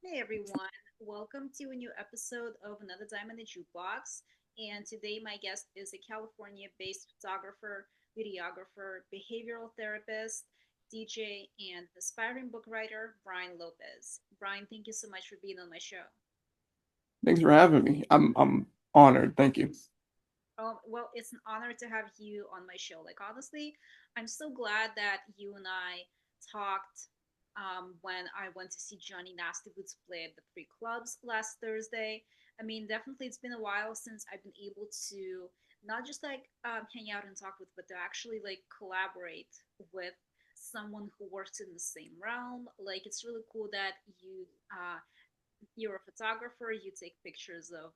Hey everyone, welcome to a new episode of Another Diamond in the Jukebox. And today, my guest is a California based photographer, videographer, behavioral therapist, DJ, and aspiring book writer, Bryan Lopez. Bryan, thank you so much for being on my show. Thanks for having me. I'm honored. Thank you. Well, it's an honor to have you on my show. Like, honestly, I'm so glad that you and I talked when I went to see Johnny Nasty Boots play at the Three Clubs last Thursday. I mean, definitely, it's been a while since I've been able to not just like hang out and talk with, but to actually like collaborate with someone who works in the same realm. Like, it's really cool that you're a photographer, you take pictures of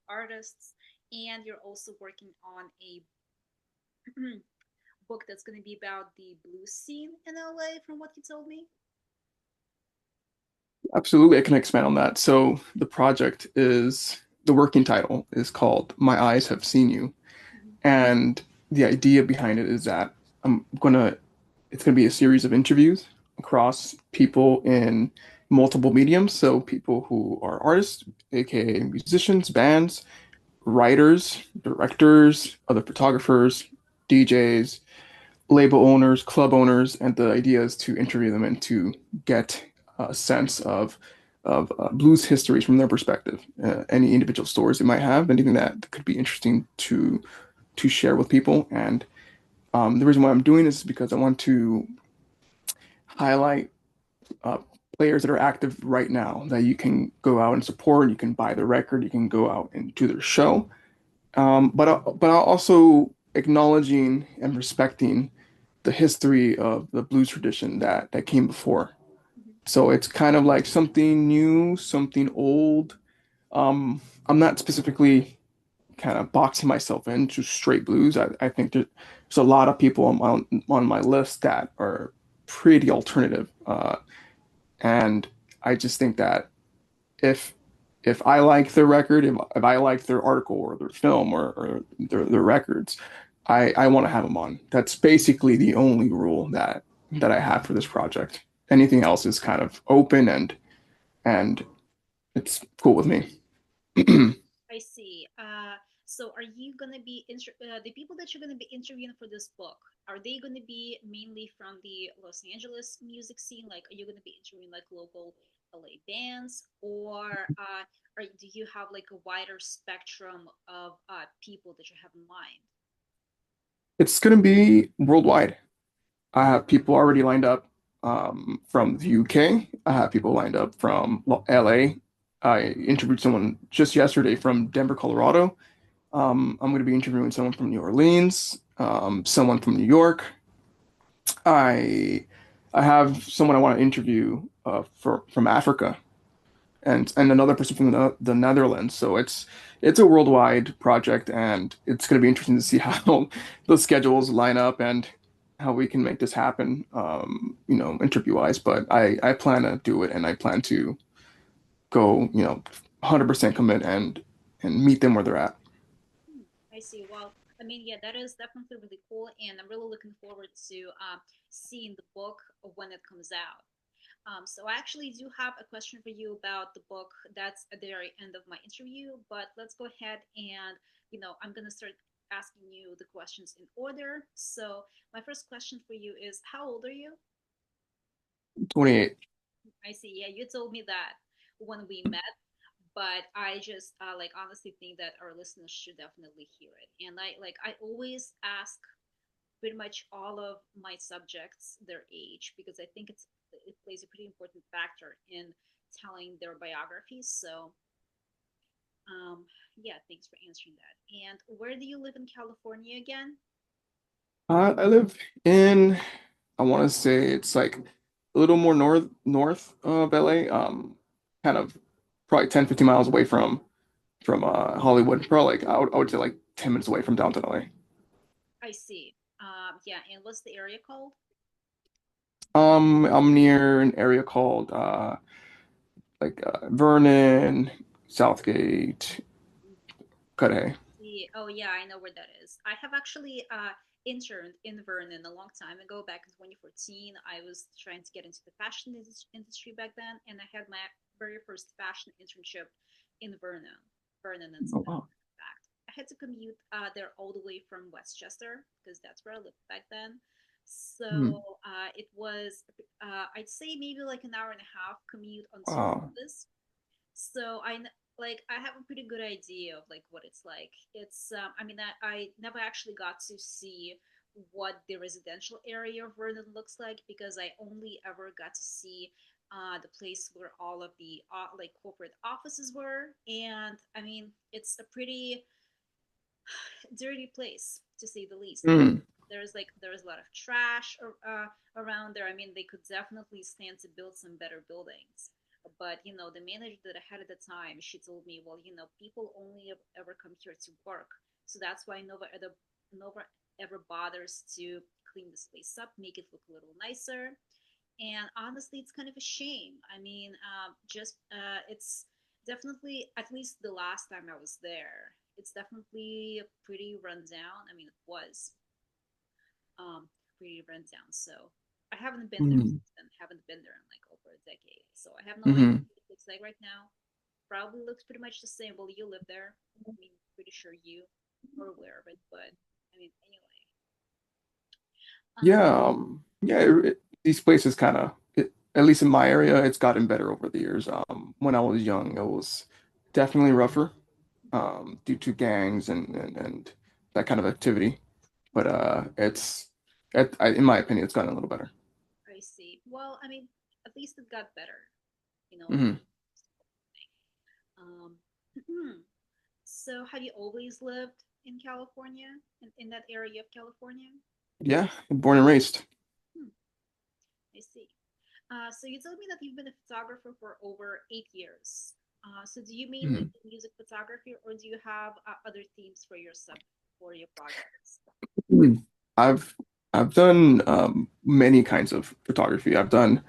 artists, and you're also working on a book that's going to be about the blues scene in LA, from what you told me. Absolutely, I can expand on that. So the working title is called My Eyes Have Seen You. Mhm. And the idea behind it is that I'm gonna it's gonna be a series of interviews across people in multiple mediums. So people who are artists, aka musicians, bands, writers, directors, other photographers, DJs, label owners, club owners, and the idea is to interview them and to get a sense of blues histories from their perspective. Any individual stories they might have, anything that could be interesting to share with people. And the reason why I'm doing this is because I want to highlight uh, players that are active right now that you can go out and support. You can buy the record. You can go out and do their show. But also acknowledging and respecting the history of the blues tradition that came before. Mhm. So it's kind of like something new, something old. I'm not specifically kind of boxing myself into straight blues. I think there's a lot of people on my list that are pretty alternative. And I just think that if if I like their record, if I like their article or their film or their records, I want to have them on. That's basically the only rule that I have for this project. Anything else is kind of open and it's cool with me. I see. So, are you going to be the people that you're going to be interviewing for this book? Are they going to be mainly from the Los Angeles music scene? Like, are you going to be interviewing like local LA bands, or do you have like a wider spectrum of people that you have in mind? It's going to be worldwide. I have people already lined up from the UK. I have people lined up from LA. I interviewed someone just yesterday from Denver, Colorado. I'm going to be interviewing someone from New Orleans, someone from New York. I I have someone I want to interview from Africa and another person from the Netherlands. So it's a worldwide project, and it's going to be interesting to see how the schedules line up and how we can make this happen. Interview wise. But I plan to do it, and I plan to go 100% commit and meet them where they're at. Hmm, I see. Well, I mean, yeah, that is definitely really cool, and I'm really looking forward to seeing the book when it comes out. So I actually do have a question for you about the book. That's at the very end of my interview, but let's go ahead and I'm gonna start asking you the questions in order. So my first question for you is, how old are you? 28. I see. Yeah, you told me that when we met, but I just like honestly think that our listeners should definitely hear it. And I always ask pretty much all of my subjects their age because I think it plays a pretty important factor in telling their biographies. So yeah, thanks for answering that. And where do you live in California again? I live in, I want to say it's like a little more north of LA, kind of probably 10, 15 miles away from Hollywood. Probably like I would say like 10 minutes away from downtown LA. I see. Yeah, and what's the area called? I'm near an area called Vernon, Southgate, Cudahy. Oh yeah, I know where that is. I have actually interned in Vernon a long time ago, back in 2014. I was trying to get into the fashion industry back then, and I had my very first fashion internship in Vernon and Oh Smith. wow. In fact, I had to commute there all the way from Westchester because that's where I lived back then. Hmm. So it was, I'd say maybe like an hour and a half commute onto Wow. campus. So like I have a pretty good idea of like what it's like. It's I mean I never actually got to see what the residential area of Vernon looks like because I only ever got to see the place where all of the like corporate offices were, and I mean it's a pretty dirty place to say the least. I mean, Hmm. there's a lot of trash around there. I mean, they could definitely stand to build some better buildings. But the manager that I had at the time, she told me, well, people only ever come here to work, so that's why Nova ever bothers to clean this place up, make it look a little nicer. And honestly, it's kind of a shame. I mean, just it's definitely, at least the last time I was there, it's definitely pretty run down. I mean, it was um, pretty run down. So I haven't been there Hmm. since then. Haven't been there in like over a decade. So I have no idea Hmm. what it looks like right now. Probably looks pretty much the same. Well, you live there. I mean, pretty sure you are aware of it. But I mean, anyway. Um, Yeah. Yeah. These places kind of, at least in my area, it's gotten better over the years. When I was young, it was definitely rougher, due to gangs and that kind of activity. But in my opinion, it's gotten a little better. I see. Well, I mean, at least it got better. That Hmm. Um, so have you always lived in California, in that area of California? Yeah, born and raised. Hmm, I see. So you told me that you've been a photographer for over 8 years. So do you mainly Mhm. do music photography, or do you have other themes for for your projects? Mm. I've I've done many kinds of photography. I've done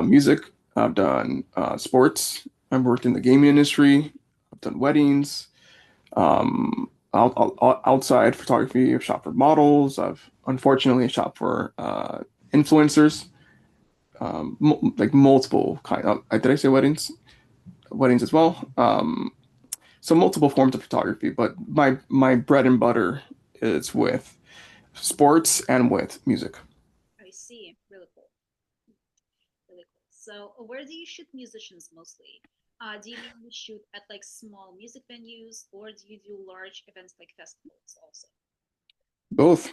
music. I've done sports. I've worked in the gaming industry. I've done weddings. Outside photography. I've shot for models. I've unfortunately shot for influencers. Like multiple kind. Did I say weddings? Weddings as well. So multiple forms of photography, but my bread and butter is with sports and with music. I see. Really cool. Really cool. So where do you shoot musicians mostly? Do you mainly shoot at like small music venues, or do you do large events like festivals also? Both.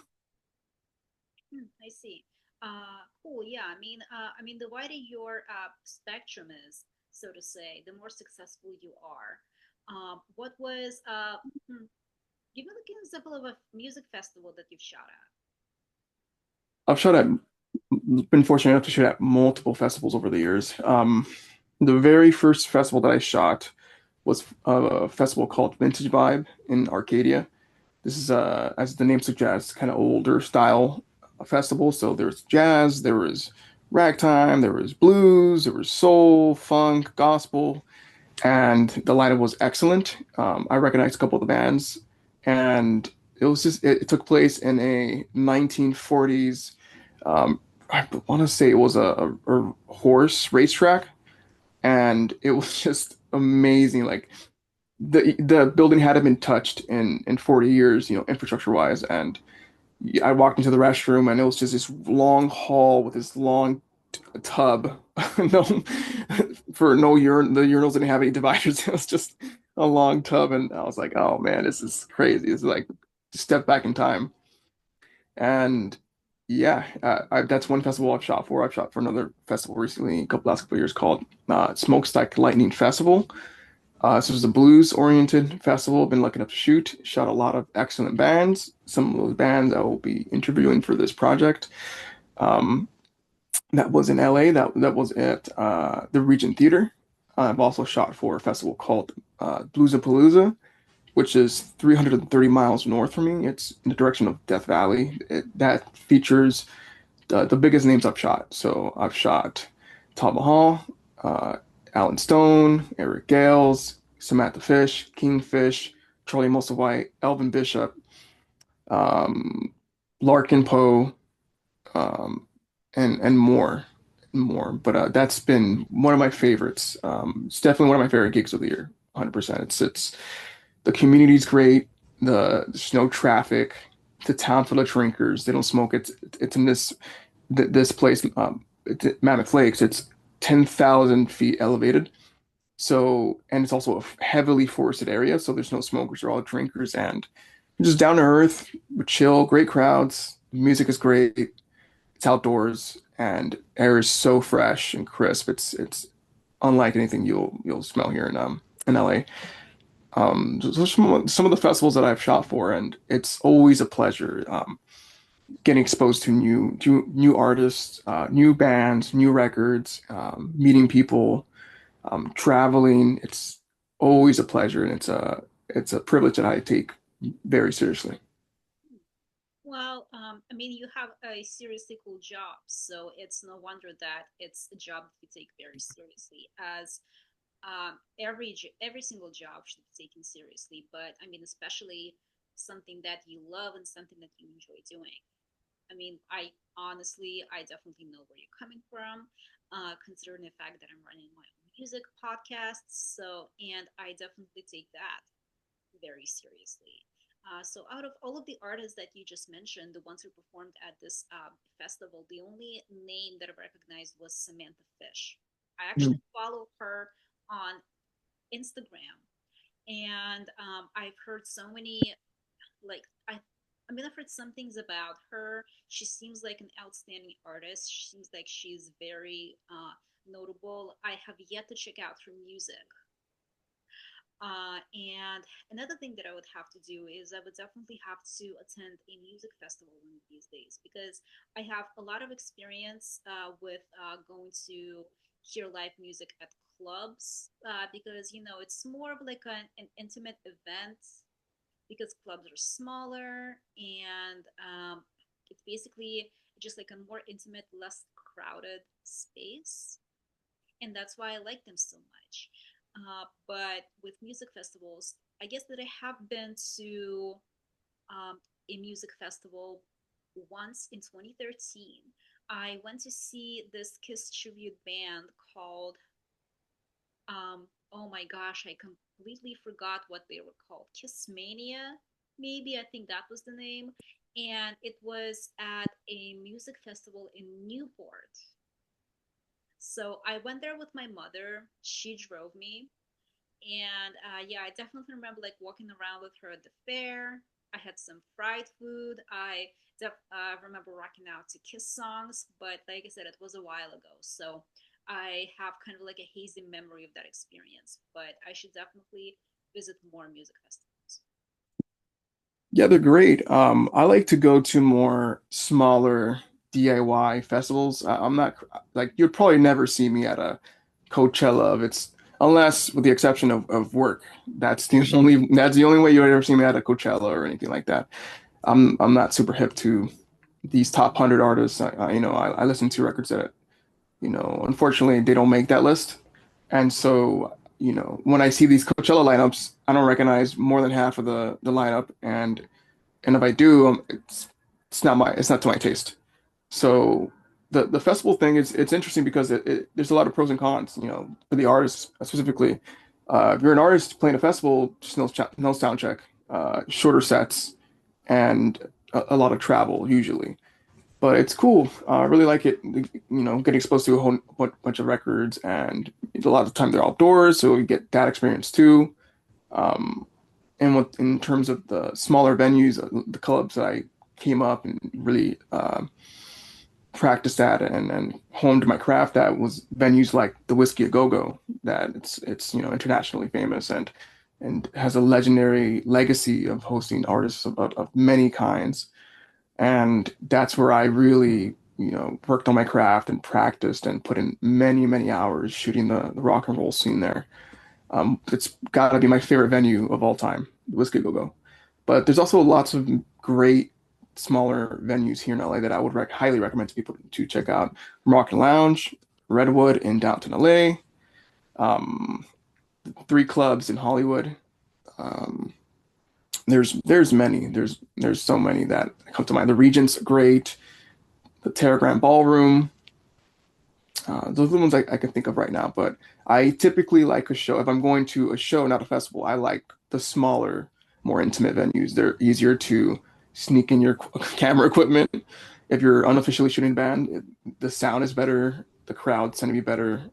I see. Cool. Yeah. I mean, the wider your spectrum is, so to say, the more successful you are. What was give me like an example of a music festival that you've shot at. I've shot at been fortunate enough to shoot at multiple festivals over the years. The very first festival that I shot was a festival called Vintage Vibe in Arcadia. This is as the name suggests, kind of older style festival. So there's jazz, there was ragtime, there was blues, there was soul, funk, gospel, and the lineup was excellent. I recognized a couple of the bands, and it took place in a 1940s. I want to say it was a horse racetrack, and it was just amazing. Like the building hadn't been touched in 40 years, infrastructure wise, and I walked into the restroom and it was just this long hall with this long tub. No, for no urine, the urinals didn't have any dividers. It was just a long tub, and I was like, "Oh man, this is crazy." This is like step back in time. And yeah, that's one festival I've shot for. I've shot for another festival recently, last couple of years called Smokestack Lightning Festival. This was a blues-oriented festival. I've been lucky enough to shoot. Shot a lot of excellent bands. Some of those bands I will be interviewing for this project. Um, that was in LA. That was at the Regent Theater. I've also shot for a festival called Bluesapalooza, which is 330 miles north from me. It's in the direction of Death Valley. That features the biggest names I've shot. So I've shot Tom Hall, uh, Alan Stone, Eric Gales, Samantha Fish, Kingfish, Charlie Musselwhite, Elvin Bishop, um, Larkin Poe, um, and more. But that's been one of my favorites. It's definitely one of my favorite gigs of the year. 100%. It's the community's great. There's no traffic. The town full of drinkers. They don't smoke. It's in this place, it's at Mammoth Lakes. It's 10,000 feet elevated. So, and it's also a heavily forested area. So there's no smokers. They're all drinkers and just down to earth, chill, great crowds. Music is great. It's outdoors and air is so fresh and crisp. It's unlike anything you'll smell here in LA. So some of the festivals that I've shot for, and it's always a pleasure. Getting exposed to new artists, new bands, new records, meeting people, traveling. It's always a pleasure, and it's a privilege that I take very seriously. Well, I mean, you have a seriously cool job, so it's no wonder that it's a job that you take very seriously. As every single job should be taken seriously, but I mean, especially something that you love and something that you enjoy doing. I mean, I definitely know where you're coming from, considering the fact that I'm running my own music podcasts. So, and I definitely take that very seriously. So, out of all of the artists that you just mentioned, the ones who performed at this festival, the only name that I recognized was Samantha Fish. I Mm. actually follow her on Instagram, and I've heard so many like I've heard some things about her. She seems like an outstanding artist. She seems like she's very notable. I have yet to check out her music. And another thing that I would have to do is I would definitely have to attend a music festival one of these days because I have a lot of experience with going to hear live music at clubs because it's more of like an intimate event because clubs are smaller and it's basically just like a more intimate, less crowded space. And that's why I like them so much. But with music festivals, I guess that I have been to a music festival once in 2013. I went to see this Kiss tribute band called oh my gosh, I completely forgot what they were called. Kissmania, maybe I think that was the name. And it was at a music festival in Newport. So I went there with my mother. She drove me. And yeah, I definitely remember like walking around with her at the fair. I had some fried food. Remember rocking out to Kiss songs, but like I said, it was a while ago. So I have kind of like a hazy memory of that experience, but I should definitely visit more music festivals. Yeah, they're great. I like to go to more smaller DIY festivals. I'm not like you'd probably never see me at a Coachella if it's unless with the exception of work. That's the only way you would ever see me at a Coachella or anything like that. I'm not super hip to these top 100 artists. I listen to records that unfortunately they don't make that list. And so, when I see these Coachella lineups, I don't recognize more than half of the lineup, and if I do, it's not to my taste. So the festival thing is it's interesting because there's a lot of pros and cons. For the artists specifically, if you're an artist playing a festival, just no sound check, shorter sets, and a lot of travel usually. But it's cool. I really like it. Getting exposed to a whole bunch of records, and a lot of the time they're outdoors, so you get that experience too. Um, and in terms of the smaller venues, the clubs that I came up and really practiced at and honed my craft at was venues like the Whiskey a Go Go, that it's internationally famous and has a legendary legacy of hosting artists of many kinds. And that's where I really worked on my craft and practiced and put in many many hours shooting the rock and roll scene there. It's got to be my favorite venue of all time, Whiskey Go Go. But there's also lots of great smaller venues here in LA that I would highly recommend to people to check out. Rock and Lounge, Redwood in downtown LA, um, three clubs in Hollywood, um, There's many. There's so many that come to mind. The Regent's great. The Terragram Ballroom. Those are the ones I can think of right now. But I typically like a show. If I'm going to a show, not a festival, I like the smaller, more intimate venues. They're easier to sneak in your camera equipment. If you're unofficially shooting band, the sound is better. The crowds tend to be better.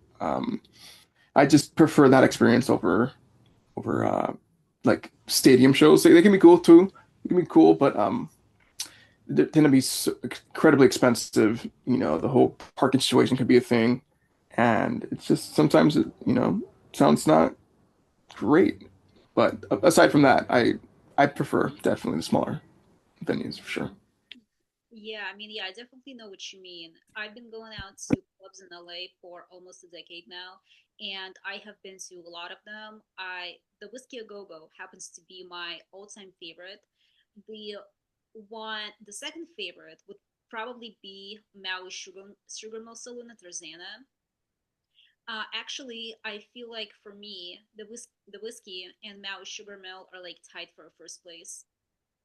I just prefer that experience over like stadium shows. They can be cool too. They can be cool, but they tend to be so incredibly expensive. The whole parking situation could be a thing, and it's just sometimes sounds not great. But aside from that, I prefer definitely the smaller venues for sure. Yeah, I mean, yeah, I definitely know what you mean. I've been going out to clubs in LA for almost a decade now, and I have been to a lot of them. The Whiskey A Go Go happens to be my all-time favorite. The the second favorite would probably be Maui Sugar Mill Saloon at Rosanna. Actually, I feel like for me, the whiskey and Maui Sugar Mill are like tied for first place.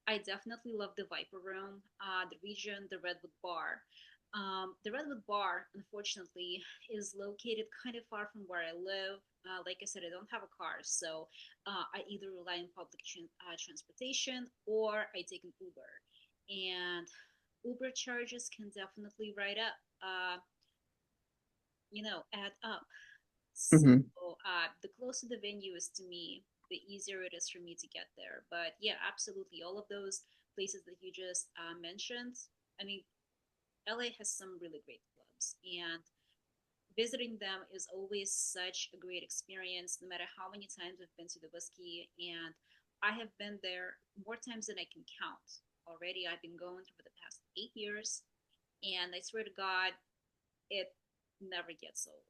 I definitely love the Viper Room, the region, the Redwood Bar. The Redwood Bar, unfortunately, is located kind of far from where I live. Like I said, I don't have a car, so I either rely on public transportation or I take an Uber. And Uber charges can definitely add up. So Hmm. the closer the venue is to me, the easier it is for me to get there. But yeah, absolutely. All of those places that you just mentioned, I mean, LA has some really great clubs, and visiting them is always such a great experience, no matter how many times I've been to the whiskey. And I have been there more times than I can count already. I've been going for the past 8 years, and I swear to God, it never gets old.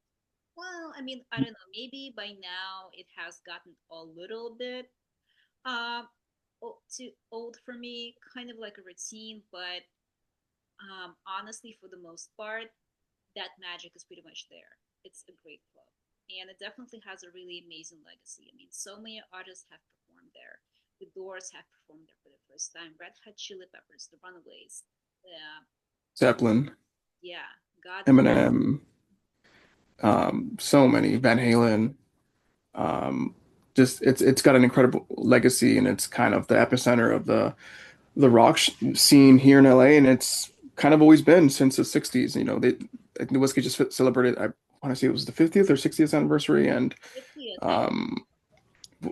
Well, I mean, I don't know. Maybe by now it has gotten a little bit um too old for me, kind of like a routine. But honestly, for the most part, that magic is pretty much there. It's a great club, and it definitely has a really amazing legacy. I mean, so many artists have performed there. The Doors have performed there for the first time. Red Hot Chili Peppers, The Runaways, uh, Zeppelin, yeah, God bless. Eminem, so many Van Halen. Um, just it's got an incredible legacy, and it's kind of the epicenter of the rock scene here in LA, and it's kind of always been since the 60s. I think the whiskey just celebrated, I want to say it was the 50th or 60th anniversary, and 50th, I think. um,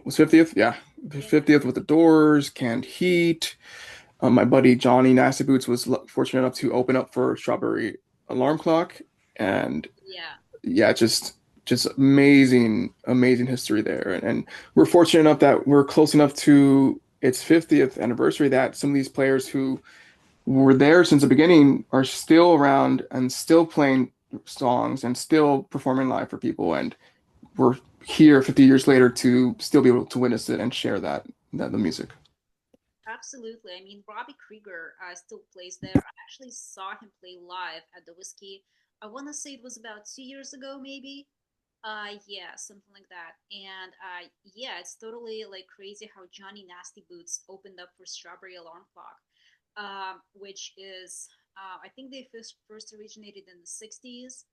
was 50th? Yeah, the Yeah, 50th with the Doors, Canned Heat. My buddy Johnny Nasty Boots was fortunate enough to open up for Strawberry Alarm Clock, and yeah. yeah, just amazing history there. And we're fortunate enough that we're close enough to its 50th anniversary that some of these players who were there since the beginning are still around and still playing songs and still performing live for people. And we're here 50 years later to still be able to witness it and share that the music. Absolutely. I mean, Robbie Krieger still plays there. I actually saw him play live at the Whiskey. I want to say it was about 2 years ago, maybe. Yeah, something like that. And yeah, it's totally like crazy how Johnny Nasty Boots opened up for Strawberry Alarm Clock, which is I think they first originated in the '60s,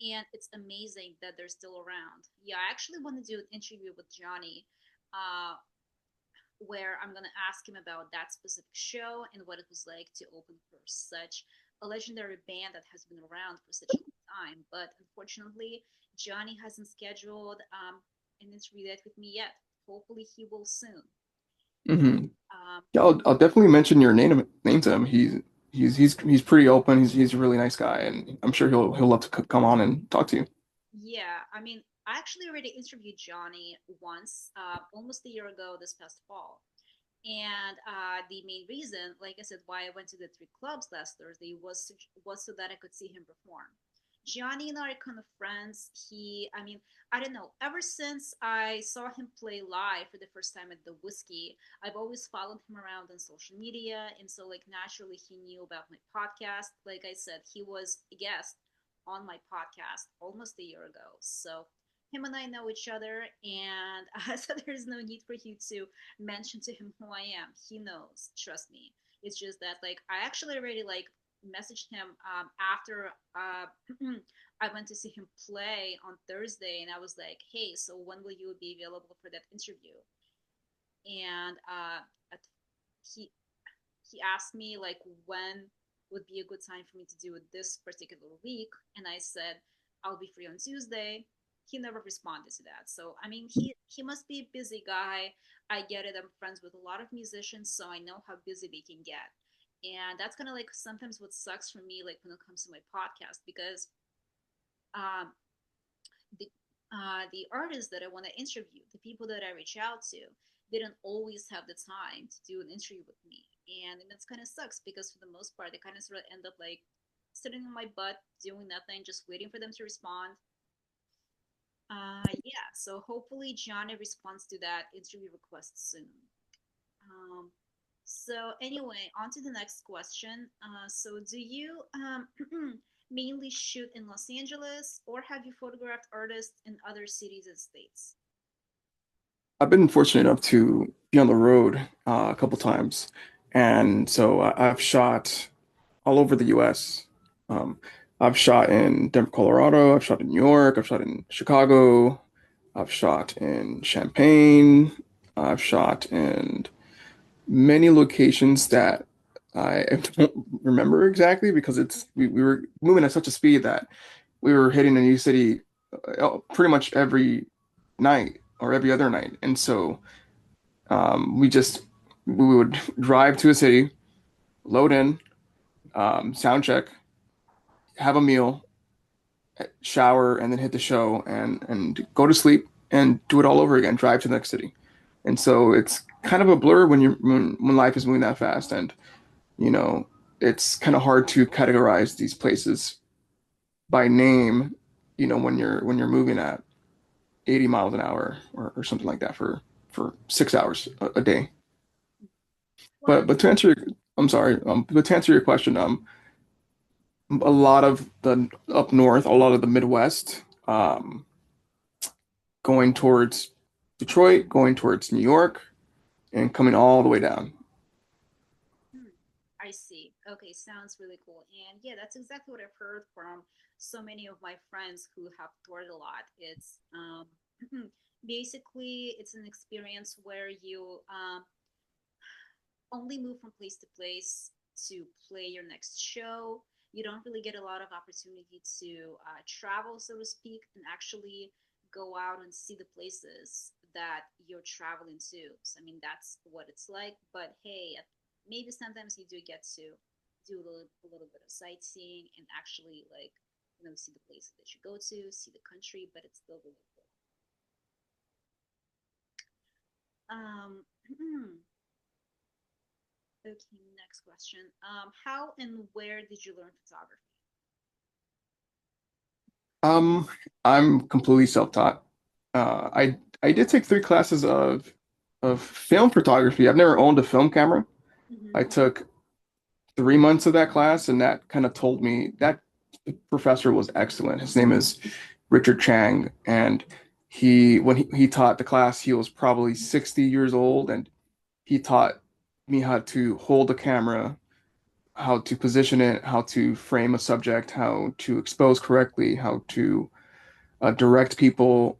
and it's amazing that they're still around. Yeah, I actually want to do an interview with Johnny. Uh, where I'm going to ask him about that specific show and what it was like to open for such a legendary band that has been around for such a long time. But unfortunately, Johnny hasn't scheduled an interview yet with me yet. Hopefully, he will soon. Hmm. Um, Yeah, I'll definitely mention your name to him. He's pretty open. He's a really nice guy, and I'm sure he'll love to come on and talk to you. yeah, I mean, I actually already interviewed Johnny once, almost a year ago this past fall. And the main reason, like I said, why I went to the three clubs last Thursday was so that I could see him perform. Johnny and I are kind of friends. I mean, I don't know. Ever since I saw him play live for the first time at the Whiskey, I've always followed him around on social media, and so like naturally he knew about my podcast. Like I said, he was a guest on my podcast almost a year ago. So him and I know each other, and so there's no need for you to mention to him who I am. He knows, trust me. It's just that like I actually already like messaged him after I went to see him play on Thursday, and I was like, hey, so when will you be available for that interview? And he he asked me like when would be a good time for me to do it this particular week, and I said I'll be free on Tuesday. He never responded to that. So I mean, he must be a busy guy. I get it. I'm friends with a lot of musicians, so I know how busy they can get. And that's kind of like sometimes what sucks for me, like when it comes to my podcast, because um, the the artists that I want to interview, the people that I reach out to, they don't always have the time to do an interview with me, and that's kind of sucks because for the most part, they kind of sort of end up like sitting on my butt, doing nothing, just waiting for them to respond. Yeah, so hopefully Johnny responds to that interview request soon. Um, so anyway, on to the next question. So do you mainly shoot in Los Angeles, or have you photographed artists in other cities and states? I've been fortunate enough to be on the road a couple times, and so I've shot all over the U.S. Um, I've shot in Denver, Colorado. I've shot in New York. I've shot in Chicago. I've shot in Champaign. I've shot in many locations that I don't remember exactly because we were moving at such a speed that we were hitting a new city pretty much every night or every other night. And so we would drive to a city, load in, sound check, have a meal, shower, and then hit the show and go to sleep and do it all over again. Drive to the next city. And so it's kind of a blur when life is moving that fast, and you know it's kind of hard to categorize these places by name. When you're moving at 80 miles an hour or something like that for 6 hours a day. Well, But to answer your, I'm sorry, but to answer your question, a lot of the up north, a lot of the Midwest, going towards Detroit, going towards New York, and coming all the way down. hmm, I see. Okay, sounds really cool. And yeah, that's exactly what I've heard from so many of my friends who have toured a lot. It's basically it's an experience where you only move from place to place to play your next show. You don't really get a lot of opportunity to travel, so to speak, and actually go out and see the places that you're traveling to. So, I mean, that's what it's like. But hey, maybe sometimes you do get to do a little bit of sightseeing and actually, like, see the places that you go to, see the country, but it's still really cool. Um, okay, next question. How and where did you learn photography? Um, I'm completely self-taught. I did take 3 classes of film photography. I've never owned a film camera. I Mm-hmm. took 3 months of that class, and that kind of told me that professor was excellent. His name is Richard Chang, and when he taught the class, he was probably 60 years old, and he taught me how to hold a camera, how to position it, how to frame a subject, how to expose correctly, how to direct people.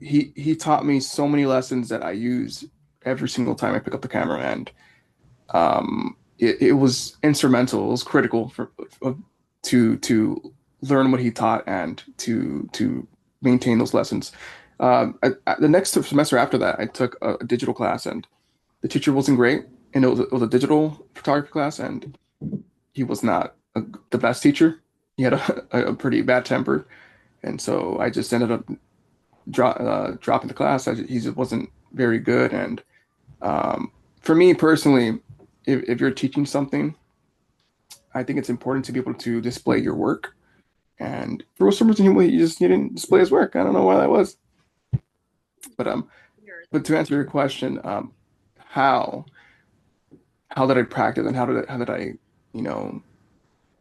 He taught me so many lessons that I use every single time I pick up the camera, and it was instrumental. It was critical to learn what he taught and to maintain those lessons. The next semester after that, I took a digital class, and the teacher wasn't great, and it was a digital photography class, and he was not the best teacher. He had a pretty bad temper, and so I just ended up dropping the class. He just wasn't very good, and um, for me personally, if you're teaching something, I think it's important to be able to display your work. And for some reason, he didn't display his work. I don't know why that was, but Weird. but to answer your question, how how did I practice and how did I you know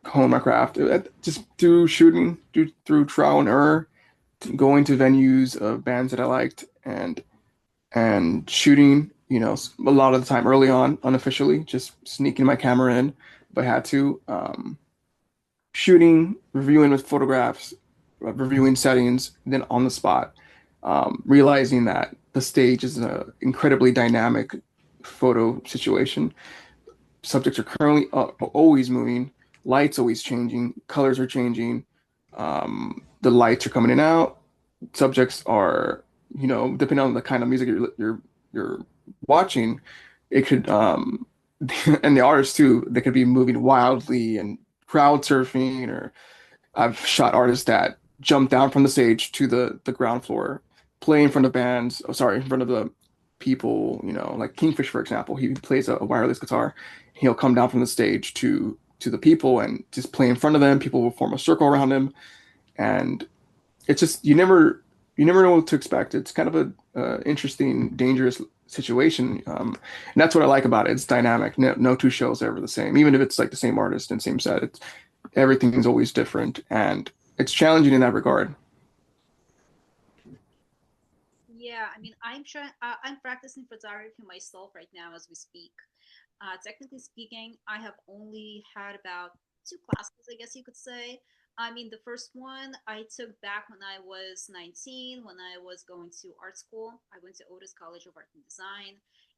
hone my craft? Just through shooting, through trial and error, going to venues of bands that I liked and shooting, a lot of the time early on, unofficially, just sneaking my camera in if I had to. Shooting, reviewing with photographs, reviewing settings, then on the spot, realizing that the stage is an incredibly dynamic photo situation. Subjects are currently always moving, lights always changing, colors are changing, the lights are coming in and out. Subjects are, depending on the kind of music you're watching, it could and the artists too, they could be moving wildly and crowd surfing, or I've shot artists that jump down from the stage to the ground floor, play in front of bands. Oh, sorry, in front of the people. Like Kingfish, for example, he plays a wireless guitar. He'll come down from the stage to the people and just play in front of them. People will form a circle around him, and it's just you never know what to expect. It's kind of a interesting, dangerous situation, and that's what I like about it. It's dynamic. No two shows are ever the same, even if it's like the same artist and same set. Everything's always different, and it's challenging in that regard. Yeah, I mean, I'm practicing photography myself right now as we speak. Technically speaking, I have only had about two classes, I guess you could say. I mean, the first one I took back when I was 19, when I was going to art school. I went to Otis College of Art and Design,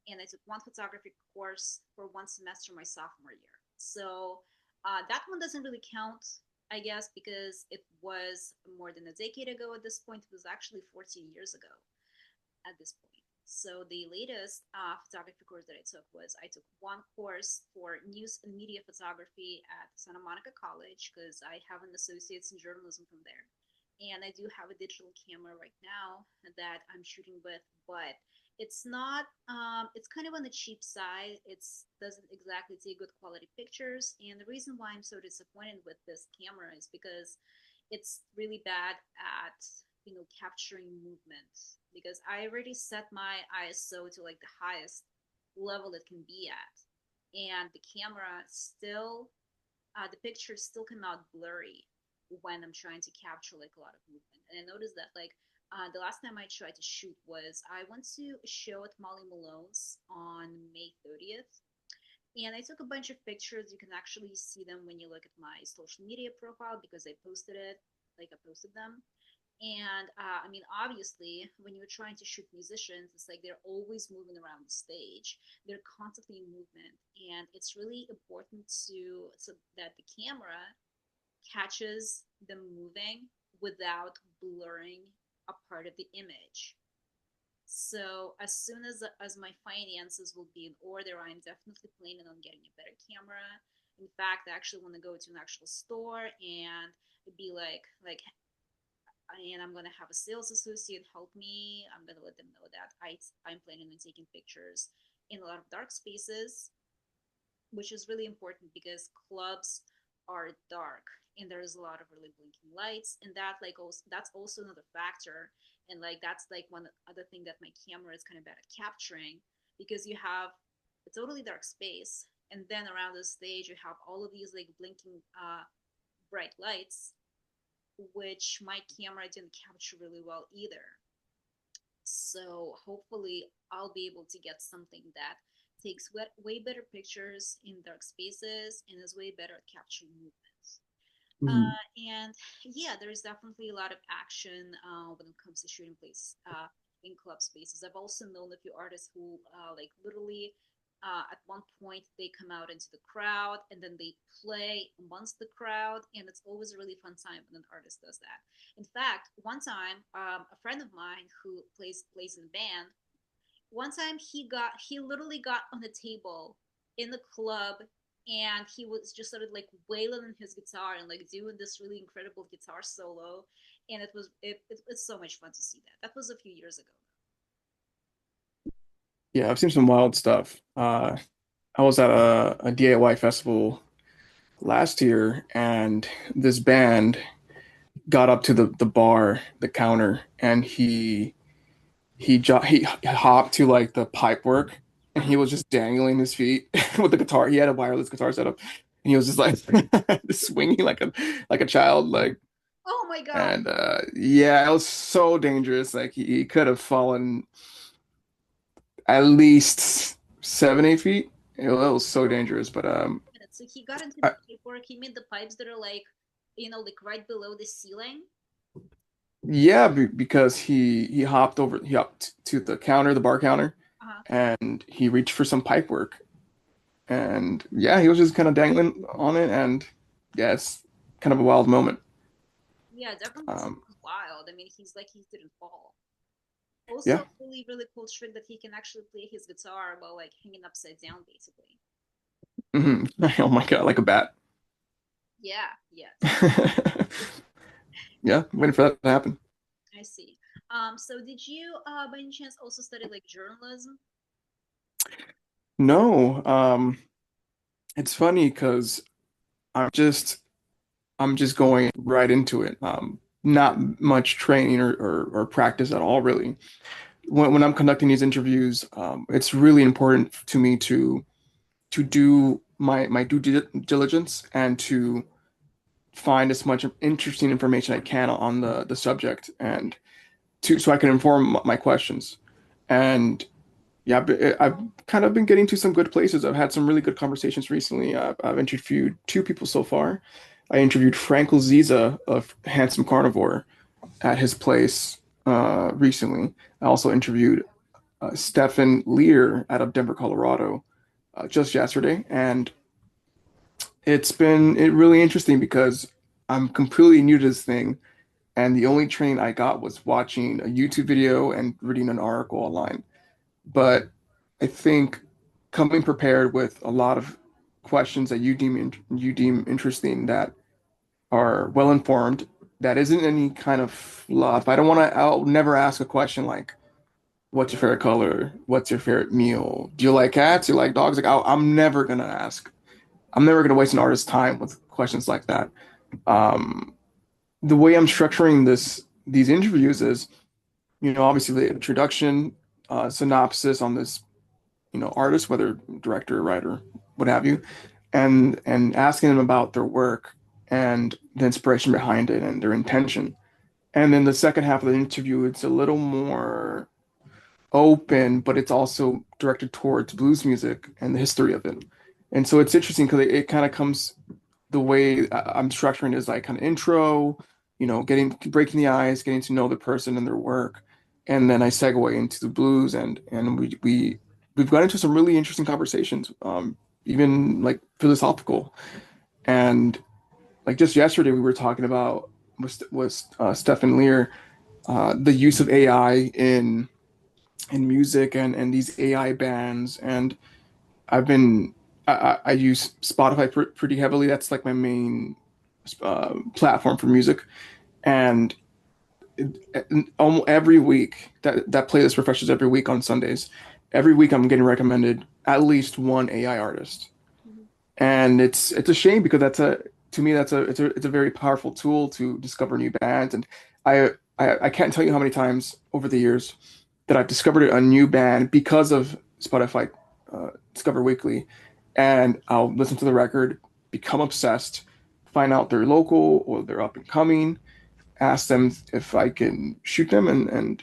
and I took one photography course for one semester my sophomore year. So that one doesn't really count, I guess, because it was more than a decade ago at this point. It was actually 14 years ago at this point. So the latest photography course that I took one course for news and media photography at Santa Monica College because I have an associate's in journalism from there, and I do have a digital camera right now that I'm shooting with, but it's not. It's kind of on the cheap side. It doesn't exactly take good quality pictures, and the reason why I'm so disappointed with this camera is because it's really bad at capturing movement because I already set my ISO to like the highest level it can be at, and the camera still the pictures still come out blurry when I'm trying to capture like a lot of movement. And I noticed that like the last time I tried to shoot was I went to a show at Molly Malone's on May 30th, and I took a bunch of pictures. You can actually see them when you look at my social media profile because I posted it, like I posted them. And I mean, obviously, when you're trying to shoot musicians, it's like they're always moving around the stage. They're constantly in movement, and it's really important so that the camera catches them moving without blurring a part of the image. So as soon as my finances will be in order, I'm definitely planning on getting a better camera. In fact, I actually want to go to an actual store and be like and I'm gonna have a sales associate help me. I'm gonna let them know that I'm planning on taking pictures in a lot of dark spaces, which is really important because clubs are dark and there's a lot of really blinking lights, and that's also another factor. And like that's like one other thing that my camera is kind of bad at capturing because you have a totally dark space, and then around the stage you have all of these like blinking bright lights, which my camera didn't capture really well either. So hopefully I'll be able to get something that takes way better pictures in dark spaces and is way better at capturing movements. Mhm. And yeah, there's definitely a lot of action when it comes to shooting place in club spaces. I've also known a few artists who like literally at one point they come out into the crowd and then they play amongst the crowd, and it's always a really fun time when an artist does that. In fact, one time a friend of mine who plays in a band, one time he literally got on the table in the club, and he was just sort of like wailing on his guitar and like doing this really incredible guitar solo, and it's so much fun to see that. That was a few years ago. Yeah, I've seen some wild stuff. I was at a DIY festival last year, and this band got up to the bar, the counter, and he hopped to like the pipe work, and he Uh-huh. was just dangling his feet with the guitar. He had a wireless guitar set up, and he was just like swinging like a child. Like Oh my God. And yeah, it was so dangerous. Like he could have fallen at least 7, 8 feet. It was so dangerous. But Minutes. So he got into the I, pipework. He made the pipes that are like, like right below the ceiling. yeah, because he hopped to the counter, the bar counter, Uh-huh. and he reached for some pipe work. And yeah, he was just kind of dangling on it, and yeah, it's kind of a wild moment. Yeah, definitely Um, sounds wild. I mean, he's like he didn't fall. Also, yeah. really, really cool trick that he can actually play his guitar while like hanging upside down, basically. Hmm. Oh my God, like a bat. Yeah, yes, Yeah, waiting for that to happen. I see. So did you, by any chance, also study like journalism? No, it's funny because I'm just I'm just going right into it. Not much training or practice at all, really. When I'm conducting these interviews, it's really important to me to do my due diligence and to find as much interesting information I can on the subject and to so I can inform my questions. And yeah, I've kind of been getting to some good places. I've had some really good conversations recently. I've interviewed two people so far. I interviewed Frankel Ziza of Handsome Carnivore at his place recently. I also interviewed Stefan Lear out of Denver, Colorado, just yesterday, and it's been really interesting because I'm completely new to this thing, and the only training I got was watching a YouTube video and reading an article online. But I think coming prepared with a lot of questions that you deem interesting that are well informed, that isn't any kind of fluff. I don't want to. I'll never ask a question like, "What's your favorite color? What's your favorite meal? Do you like cats? Do you like dogs?" Like, I'm never gonna ask. I'm never gonna waste an artist's time with questions like that. Um, the way I'm structuring these interviews is, obviously the introduction, synopsis on this, artist, whether director, writer, what have you, and asking them about their work and the inspiration behind it and their intention. And then the second half of the interview, it's a little more open, but it's also directed towards blues music and the history of it. And so it's interesting because it kind of comes the way I'm structuring is like kind of intro, getting breaking the ice, getting to know the person and their work, and then I segue into the blues and we've got into some really interesting conversations, even like philosophical. And like just yesterday, we were talking about with Stefan Lear, the use of AI in music and these AI bands. And I've been I use Spotify pretty heavily. That's like my main platform for music, and almost every week that playlist refreshes every week on Sundays. Every week I'm getting recommended at least one AI artist, Mhm. and it's a shame because that's a to me that's a it's a very powerful tool to discover new bands. And I can't tell you how many times over the years that I've discovered a new band because of Spotify Discover Weekly, and I'll listen to the record, become obsessed, find out they're local or they're up and coming, ask them if I can shoot them, and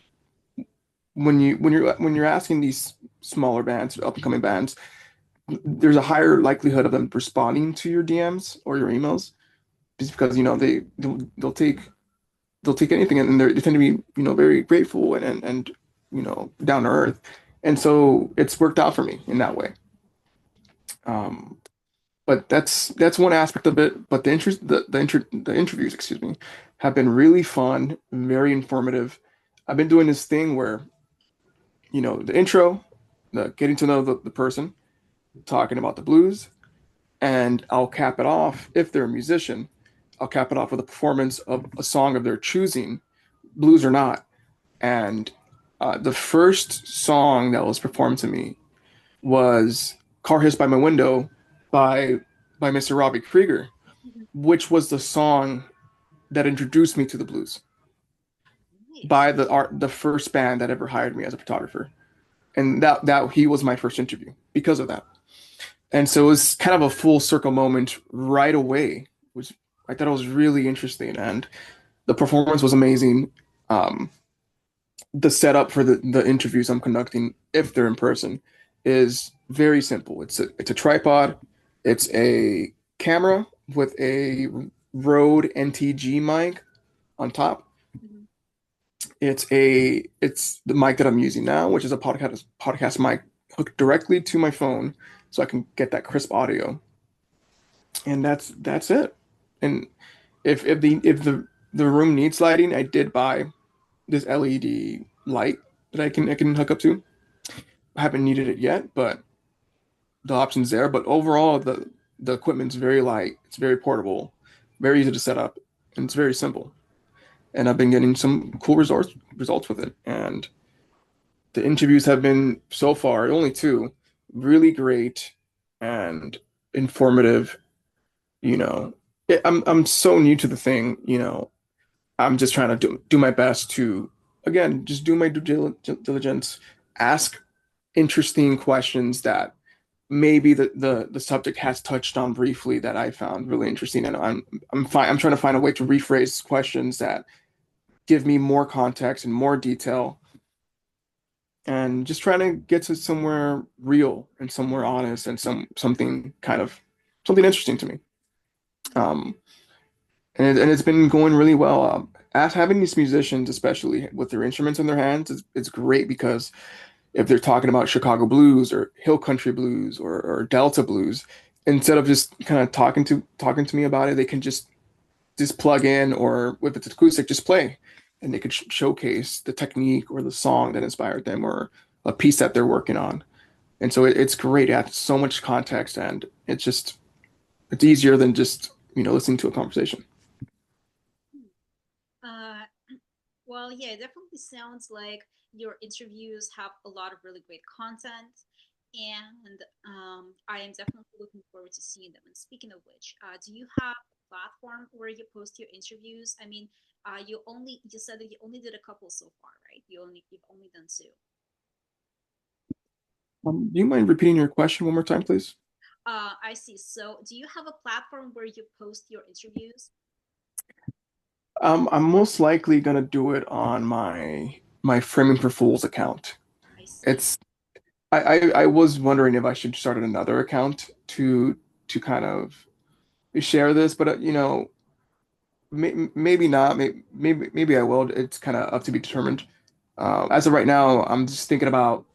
when you're asking these smaller bands, up and coming bands, there's a higher likelihood of them responding to your DMs or your emails, just because they'll take anything, and they tend to be very grateful and down to earth, and so it's worked out for me in that way. Um, but that's one aspect of it. But the interviews, excuse me, have been really fun, very informative. I've been doing this thing where the intro, the getting to know the person, talking about the blues, and I'll cap it off if they're a musician. I'll cap it off with a performance of a song of their choosing, blues or not. And the first song that was performed to me was "Car Hissed by My Window" by Mr. Robbie Krieger, Mhm. which was the song that introduced me to the blues Nice. by the first band that ever hired me as a photographer. And that he was my first interview because of that. And so it was kind of a full circle moment right away, which I thought it was really interesting. And The performance was amazing. Um, the setup for the interviews I'm conducting, if they're in person, is very simple. It's a tripod, it's a camera with a Rode NTG mic on top. Mhm. It's the mic that I'm using now, which is a podcast mic hooked directly to my phone, so I can get that crisp audio. And that's it. And if the room needs lighting, I did buy this LED light that I can hook up to. I haven't needed it yet, but the option's there. But overall, the equipment's very light. It's very portable, very easy to set up, and it's very simple. And I've been getting some cool results with it. And the interviews have been so far, only two, really great and informative. You know, I'm so new to the thing. I'm just trying to do my best to, again, just do my diligence, ask interesting questions that maybe the subject has touched on briefly that I found really interesting, and I'm trying to find a way to rephrase questions that give me more context and more detail, and just trying to get to somewhere real and somewhere honest and something kind of something interesting to me. Um, and it's been going really well. As having these musicians, especially with their instruments in their hands, it's great because if they're talking about Chicago blues or hill country blues or Delta blues, instead of just kind of talking to me about it, they can just plug in, or if it's acoustic, just play, and they could showcase the technique or the song that inspired them or a piece that they're working on. And so it's great. It adds so much context, and it's easier than just listening to a conversation. Uh, well, yeah, it definitely sounds like your interviews have a lot of really great content, and I am definitely looking forward to seeing them. And speaking of which, do you have a platform where you post your interviews? I mean, you said that you only did a couple so far, right? You've only done two. Do you mind repeating your question one more time, please? I see. So, do you have a platform where you post your interviews? I'm most likely gonna do it on my Framing for Fools account. I see. It's I was wondering if I should start another account to kind of share this, but maybe not. Maybe I will. It's kind of up to be determined. As of right now, I'm just thinking about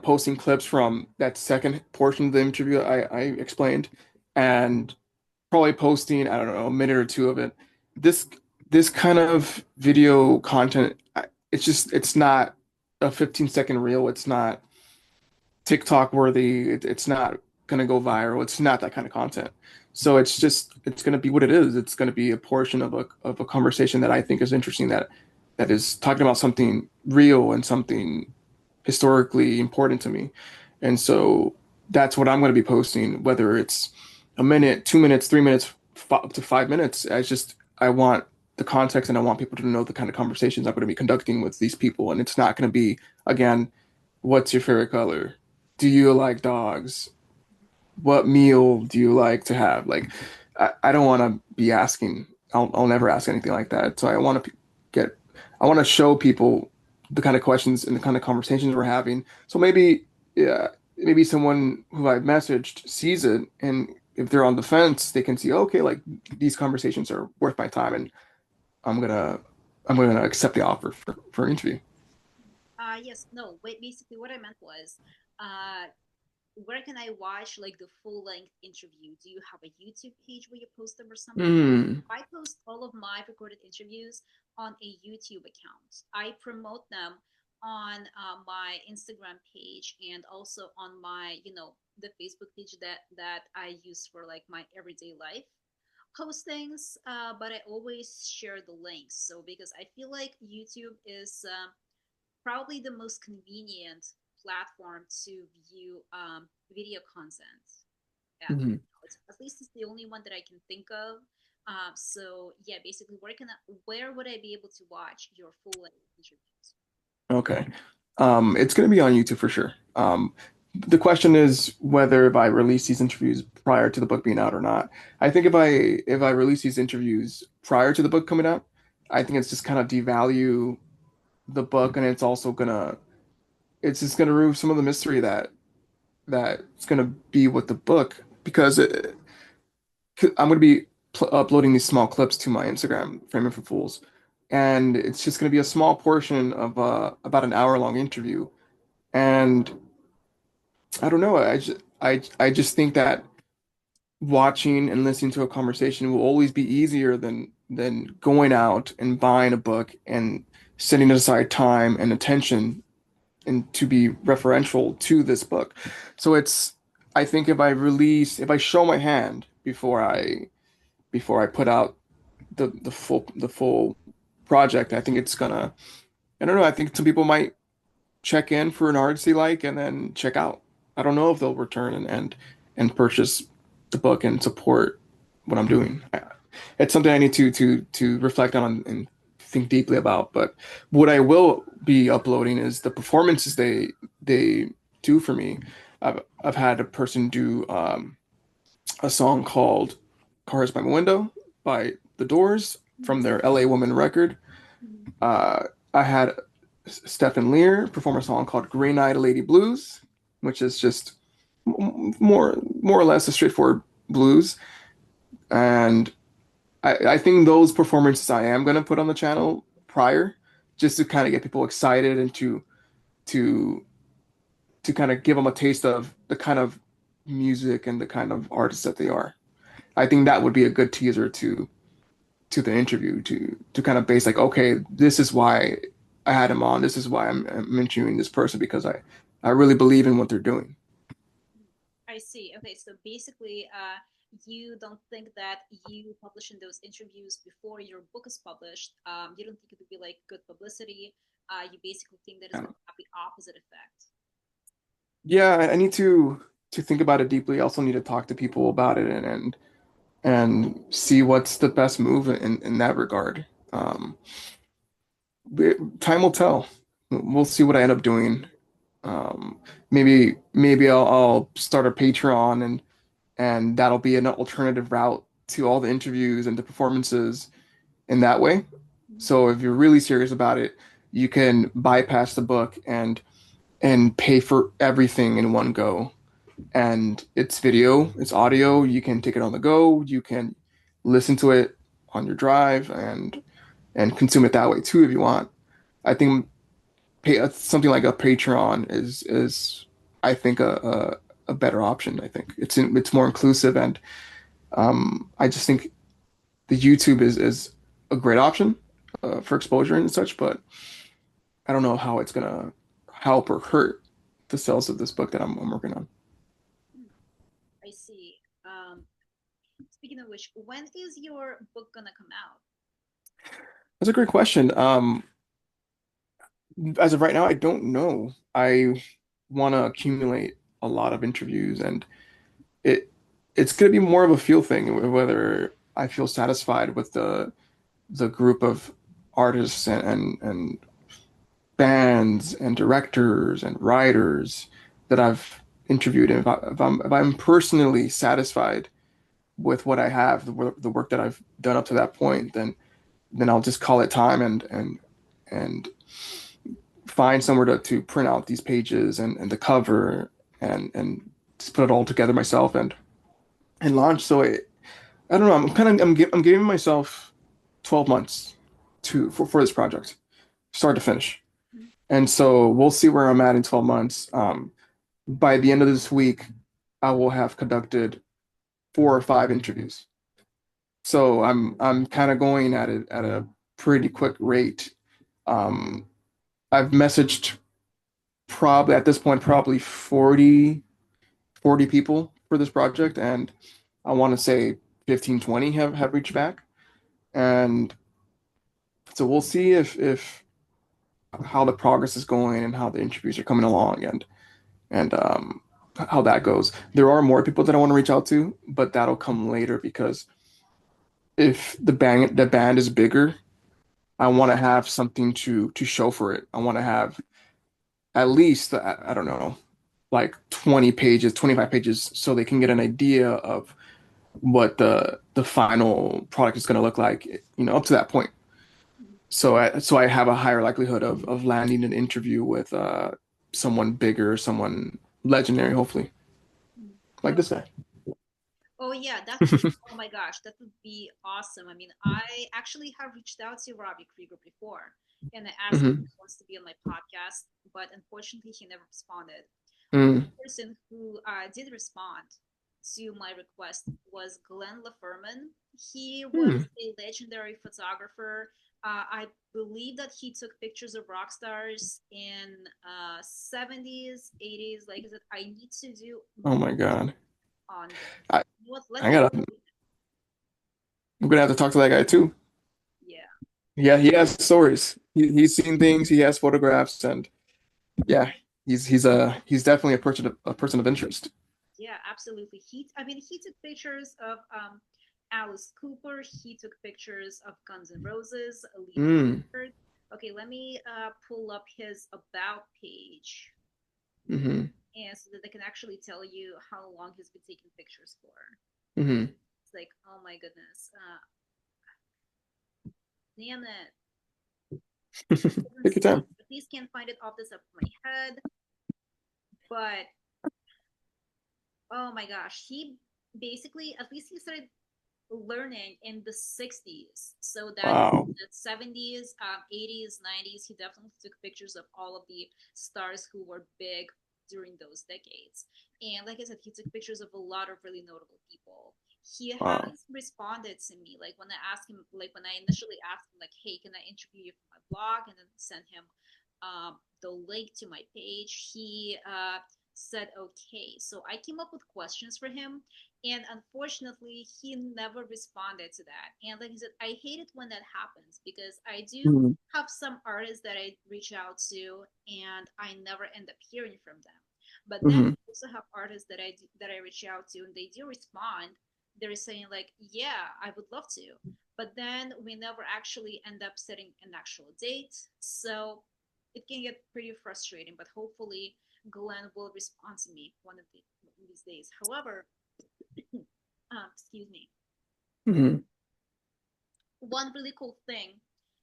posting clips from that second portion of the interview I explained, and probably posting, I don't know, a minute or two of it. This this kind of video content, it's not a 15-second reel. It's not TikTok worthy. It's not gonna go viral. It's not that kind of content. So it's gonna be what it is. It's gonna be a portion of a conversation that I think is interesting, that is talking about something real and something historically important to me. And so that's what I'm going to be posting, whether it's a minute, 2 minutes, 3 minutes, up to 5 minutes. I want the context, and I want people to know the kind of conversations I'm going to be conducting with these people. And it's not going to be, again, what's your favorite color? Do you like dogs? What meal do you like to have? Like, I don't want to be asking, I'll never ask anything like that. So get, I want to show people the kind of questions and the kind of conversations we're having. So maybe, yeah, maybe someone who I've messaged sees it, and if they're on the fence, they can see, okay, like these conversations are worth my time, and I'm gonna, I'm gonna accept the offer for an interview. Yes, no, wait, basically what I meant was, uh, where can I watch like the full length interview? Do you have a YouTube page where you post them or something? Hmm. I post all of my recorded interviews on a YouTube account. I promote them on my Instagram page and also on my, the Facebook page that I use for like my everyday life postings. But I always share the links. So because I feel like YouTube is probably the most convenient platform to view video content. Yeah, Hmm. at least it's the only one that I can think of. So yeah, basically, where would I be able to watch your full length interviews? Okay. It's gonna be on YouTube for sure. the question is whether if I release these interviews prior to the book being out or not. I think if I release these interviews prior to the book coming out, I think it's just kind of devalue the book, and it's just gonna remove some of the mystery that's gonna be with the book because I'm gonna be uploading these small clips to my Instagram, Framing for Fools, and it's just gonna be a small portion of about an hour long interview, and I don't know. I just think that watching and listening to a conversation will always be easier than going out and buying a book and setting aside time and attention and to be referential to this book. So I think if I show my hand before I put out the full project, I think it's gonna, I don't know, I think some people might check in for an artist they like and then check out. I don't know if they'll return and purchase the book and support what I'm doing. It's something I need to reflect on and think deeply about. But what I will be uploading is the performances they do for me. I've had a person do a song called "Cars by My Window" by The Doors from their "L.A. Woman" record. Mhm. I had Stephen Lear perform a song called "Green Eyed Lady Blues," which is just more or less a straightforward blues. And I think those performances I am going to put on the channel prior, just to kind of get people excited and to to kind of give them a taste of the kind of music and the kind of artists that they are. I think that would be a good teaser to the interview to kind of base like, okay, this is why I had him on. This is why I'm interviewing this person because I really believe in what they're doing. I see. Okay, so basically, you don't think that you publishing those interviews before your book is published, you don't think it would be like good publicity. You basically think that it's Yeah, going to have the opposite effect. yeah, I need to think about it deeply. I also need to talk to people about it and see what's the best move in that regard. Time will tell. We'll see what I end up doing. Maybe I'll start a Patreon and that'll be an alternative route to all the interviews and the performances in that way. Mhm. So if you're really serious about it, you can bypass the book and pay for everything in one go. And it's video, it's audio. You can take it on the go. You can listen to it on your drive and consume it that way too if you want. I think something like a Patreon is I think a better option. I think it's more inclusive and I just think the YouTube is a great option for exposure and such, but I don't know how it's gonna help or hurt the sales of this book that I'm working on. Hmm, I see. Speaking of which, when is your book gonna come out? That's a great question. As of right now, I don't know. I want to accumulate a lot of interviews, and it it's going to be more of a feel thing, whether I feel satisfied with the group of artists and bands and directors and writers that I've interviewed, and if I'm personally satisfied with what I have, the work that I've done up to that point, then I'll just call it time and find somewhere to print out these pages and the cover and just put it all together myself and launch. So I don't know. I'm giving myself 12 months for this project, start to finish. Mhm. And so we'll see where I'm at in 12 months. By the end of this week, I will have conducted 4 or 5 interviews. So I'm kind of going at it at a pretty quick rate. Um, I've messaged probably at this point probably 40 people for this project, and I want to say 15, 20 have reached back. And so we'll see if how the progress is going and how the interviews are coming along and how that goes. There are more people that I want to reach out to, but that'll come later because if the band is bigger, I want to have something to show for it. I want to have at least I don't know like 20 pages, 25 pages, so they can get an idea of what the final product is going to look like, up to that point. So I have a higher likelihood of landing an interview with someone bigger, someone legendary, hopefully, like Oh, this guy. oh yeah, that would, oh my gosh, that would be awesome. I mean, I actually have reached out to Robbie Krieger before and I asked him if Hmm. he wants to be on my podcast, but unfortunately he never responded. One Mm. person who did respond to my request was Glenn LaFerman. He was Mm. a legendary photographer. I believe that he took pictures of rock stars in 70s, 80s. Like I said, I need to do Oh more my God. on this. I, You know what? Let I me. gotta, I'm gonna have to talk to that guy too. Yeah, Yeah, he has stories. He's seen things, he has photographs, and yeah, he's definitely a person of interest. yeah, absolutely. I mean, he took pictures of Alice Cooper. He took pictures of Guns N' Roses, Lena Mm. Ford. Okay, let me pull up his about page, Hmm. and so that I can actually tell you how long he's been taking pictures for. Hmm. It's like, oh my goodness, damn it, doesn't Take your say. time. At least can't find it off the top of my head. But oh my gosh, he basically, at least he started learning in the 60s. So that Wow. the 70s, 80s, 90s, he definitely took pictures of all of the stars who were big during those decades. And like I said, he took pictures of a lot of really notable people. He Wow. has responded to me, like when I asked him, like when I initially asked him, like, hey, can I interview you for my blog? And then send him the link to my page. He said okay. So I came up with questions for him, and unfortunately he never responded to that. And like I said, I hate it when that happens because I do Hmm. have some artists that I reach out to and I never end up hearing from them. But then Hmm. I also have artists that I reach out to and they do respond. They're saying like, yeah, I would love to, but then we never actually end up setting an actual date. So it can get pretty frustrating, but hopefully Glenn will respond to me one of these days. However, excuse me. Hmm. One really cool thing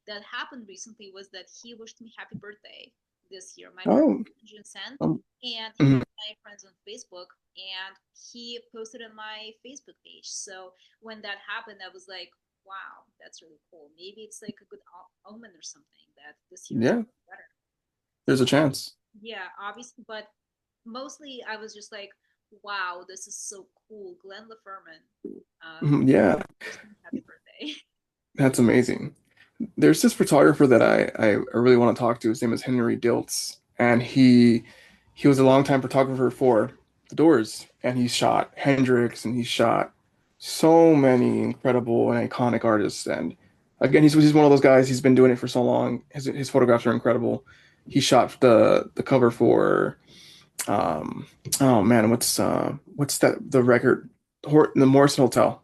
that happened recently was that he wished me happy birthday this year. My birthday Oh. is June 10th, Um, and he's mhm. my friends on Facebook, and he posted on my Facebook page. So when that happened, I was like, wow, that's really cool. Maybe it's like a good omen or something that this year is Yeah, better. there's a chance. Yeah, obviously, but mostly I was just like, wow, this is so cool. Glenn LaFerman, Mhm. Yeah, wished me happy birthday. that's amazing. There's this photographer that I really want to talk to. His name is Henry Diltz, and he was a longtime photographer for The Doors, and he shot Hendrix, and he shot so many incredible and iconic artists. And again, he's one of those guys. He's been doing it for so long. His photographs are incredible. He shot the cover for oh man, what's that the record the Morrison Hotel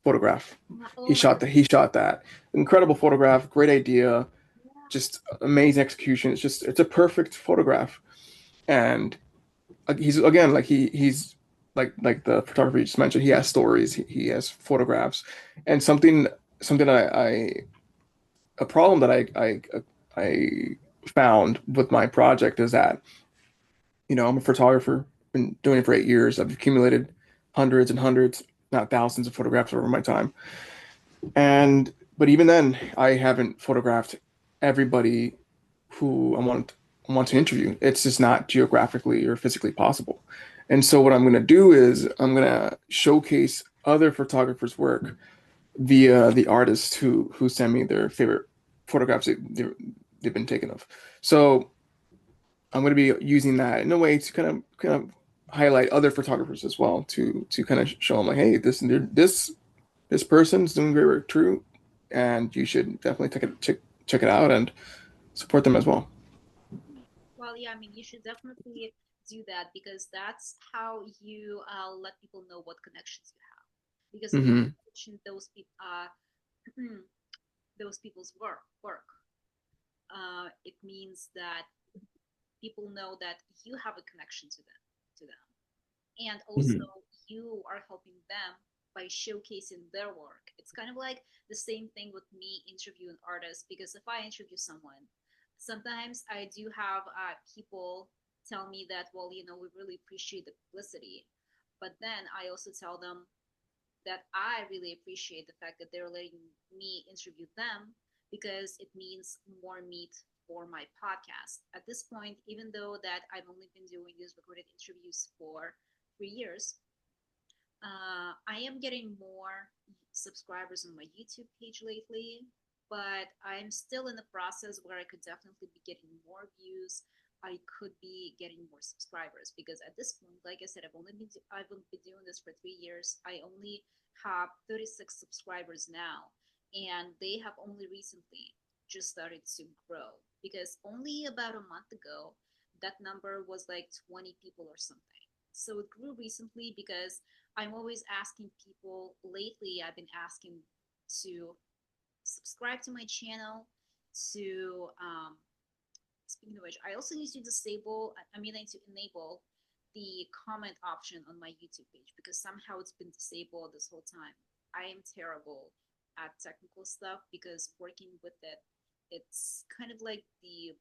photograph. Oh my He shot that incredible photograph, great idea, just amazing execution. It's a perfect photograph, and he's again like he's like the photographer you just mentioned. He has stories, he has photographs, and something a problem that I found with my project is that I'm a photographer, been doing it for 8 years. I've accumulated hundreds and hundreds, not thousands of photographs over my time. But even then, I haven't photographed everybody who I want to interview. It's just not geographically or physically possible. And so what I'm going to do is I'm going to showcase other photographers' work via the artists who send me their favorite photographs they've been taken of. So I'm going to be using that in a way to kind of highlight other photographers as well to kind of show them like, hey, this person's doing great work, true, and you should definitely check it out and support them as well. Well, yeah, I mean, you should definitely do that because that's how you let people know what connections you have. Because when you Hmm. mention those people's work, it means that people know that you have a connection to them. to them. And also, Hmm. you are helping them by showcasing their work. It's kind of like the same thing with me interviewing artists, because if I interview someone, sometimes I do have people tell me that, well, we really appreciate the publicity. But then I also tell them that I really appreciate the fact that they're letting me interview them, because it means more meat for my podcast. At this point, even though that I've only been doing these recorded interviews for 3 years, I am getting more subscribers on my YouTube page lately, but I'm still in the process where I could definitely be getting more views. I could be getting more subscribers, because at this point, like I said, I've only been doing this for 3 years. I only have 36 subscribers now, and they have only recently just started to grow, because only about a month ago, that number was like 20 people or something. So it grew recently, because I'm always asking people. Lately, I've been asking to subscribe to my channel. To speaking of which, I also need to enable the comment option on my YouTube page, because somehow it's been disabled this whole time. I am terrible at technical stuff, because working with it, it's kind of like the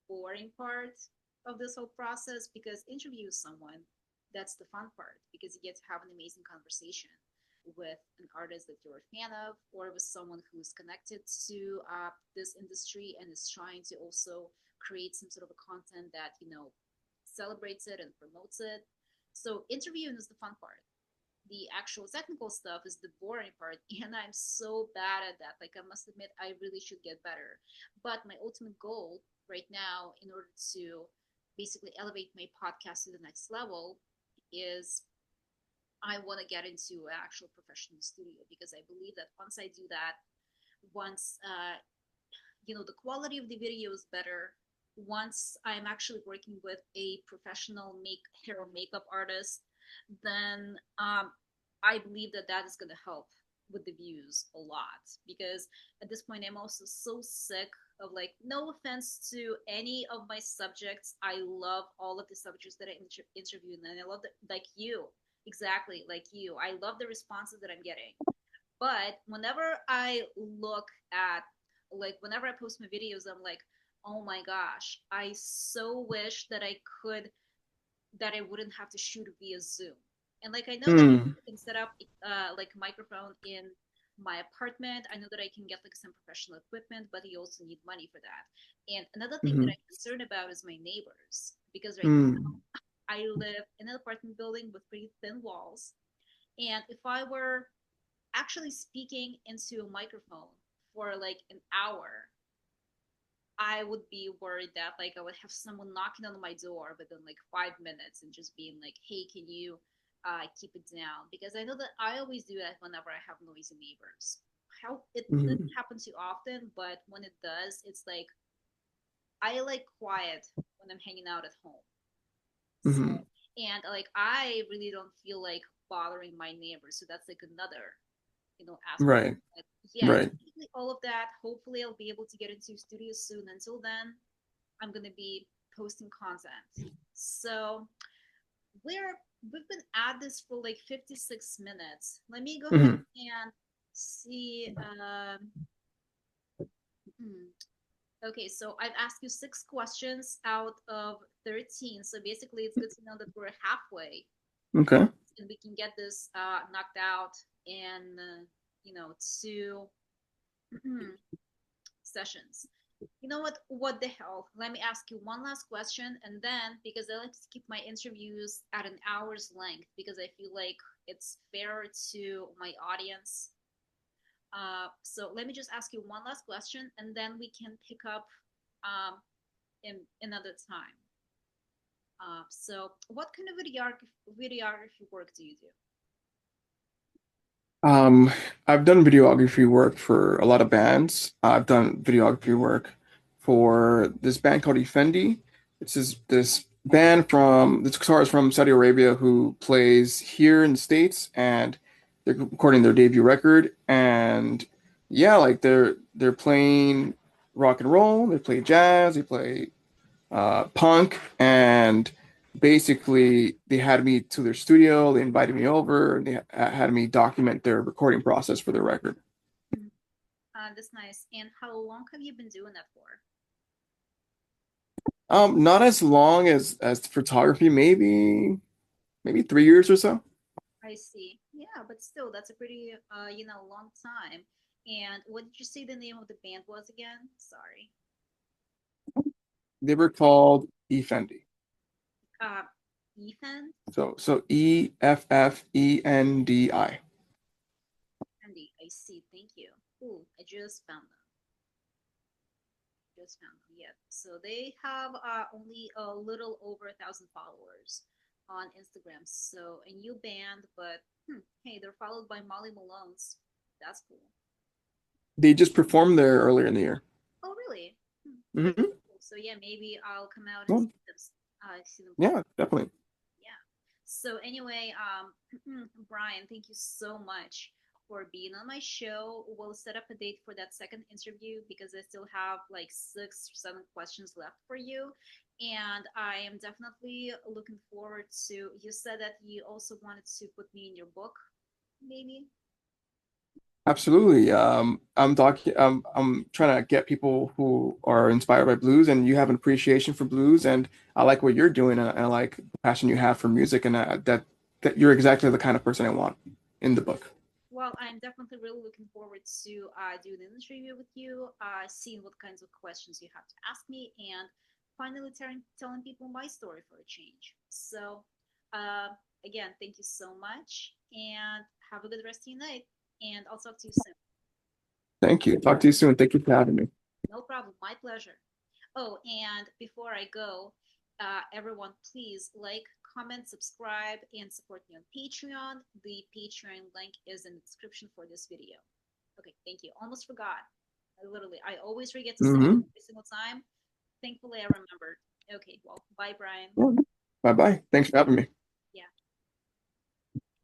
boring part of this whole process, because interview someone, that's the fun part, because you get to have an amazing conversation with an artist that you're a fan of, or with someone who's connected to this industry and is trying to also create some sort of a content that celebrates it and promotes it. So interviewing is the fun part. The actual technical stuff is the boring part, and I'm so bad at that. Like, I must admit, I really should get better. But my ultimate goal right now, in order to basically elevate my podcast to the next level, is I want to get into an actual professional studio, because I believe that once I do that, once the quality of the video is better, once I'm actually working with a professional hair or makeup artist, then I believe that that is going to help with the views a lot, because at this point I'm also so sick of, like, no offense to any of my subjects, I love all of the subjects that I interviewed, and I love that, like you, exactly like you, I love the responses that I'm getting. But whenever I look at, like, whenever I post my videos, I'm like, oh my gosh, I so wish that I wouldn't have to shoot via Zoom. And, like, I know that Mm. I can set up like a microphone in my apartment. I know that I can get like some professional equipment, but you also need money for that. And another thing that Hmm. I'm concerned about is my neighbors, because right Mm. now I live in an apartment building with pretty thin walls. And if I were actually speaking into a microphone for like an hour, I would be worried that, like, I would have someone knocking on my door within like 5 minutes and just being like, "Hey, can you keep it down?" Because I know that I always do that whenever I have noisy neighbors. How it Mm. doesn't happen too often, but when it does, it's like I like quiet when I'm hanging out at home. So, Hmm. and like I really don't feel like bothering my neighbors, so that's like another aspect. Right. But yeah, Right. basically all of that. Hopefully, I'll be able to get into studios soon. Until then, I'm gonna be posting content. So we're we've been at this for like 56 minutes. Let me go ahead Hmm. and see. Hmm. Okay, so I've asked you 6 questions out of 13. So basically, it's good to know that we're halfway, Okay. and we can get this knocked out in two sessions. You know what? What the hell? Let me ask you one last question, and then, because I like to keep my interviews at an hour's length, because I feel like it's fair to my audience. So let me just ask you one last question, and then we can pick up um, in another time. So what kind of videography work do you do? Um, I've done videography work for a lot of bands. I've done videography work for this band called Effendi. It's this band from this guitarist from Saudi Arabia who plays here in the States, and they're recording their debut record. And yeah, like they're playing rock and roll, they play jazz, they play punk, and basically they had me to their studio, they invited me over, and they had me document their recording process for their record. Mhm. That's nice. And how long have you been doing that for? Not as long as photography, maybe 3 years or so. I see. Yeah, but still, that's a pretty, long time. And what did you say the name of the band was again? Sorry. They were called Effendi. Uh, Ethan? So Effendi. Andy, I see. Thank you. Cool. I just found them. Just found them. Yeah. So they have only a little over 1,000 followers on Instagram. So a new band, but hey, they're followed by Molly Malone's. That's cool. They just performed there earlier in the year. Oh, really? Pretty Hmm. cool. So yeah, maybe I'll come out and Well, see them play. yeah, definitely. Yeah. So anyway, Bryan, thank you so much for being on my show. We'll set up a date for that second interview because I still have like 6 or 7 questions left for you. And I am definitely looking forward to. You said that you also wanted to put me in your book, maybe. Absolutely. I'm trying to get people who are inspired by blues, and you have an appreciation for blues, and I like what you're doing, and I like the passion you have for music, and that you're exactly the kind of person I want in the book. Well, I'm definitely really looking forward to doing an interview with you, seeing what kinds of questions you have to ask me, and finally telling people my story for a change. So, uh, again, thank you so much, and have a good rest of your night. And I'll talk to you soon. Thank you. Talk to you soon. Thank you for having me. No problem. My pleasure. Oh, and before I go, everyone, please like, comment, subscribe, and support me on Patreon. The Patreon link is in the description for this video. Okay, thank you. Almost forgot. I always forget to say it Hmm. every single time. Thankfully, I remembered. Okay, well, bye, Bryan. Bye bye. Thanks for having me.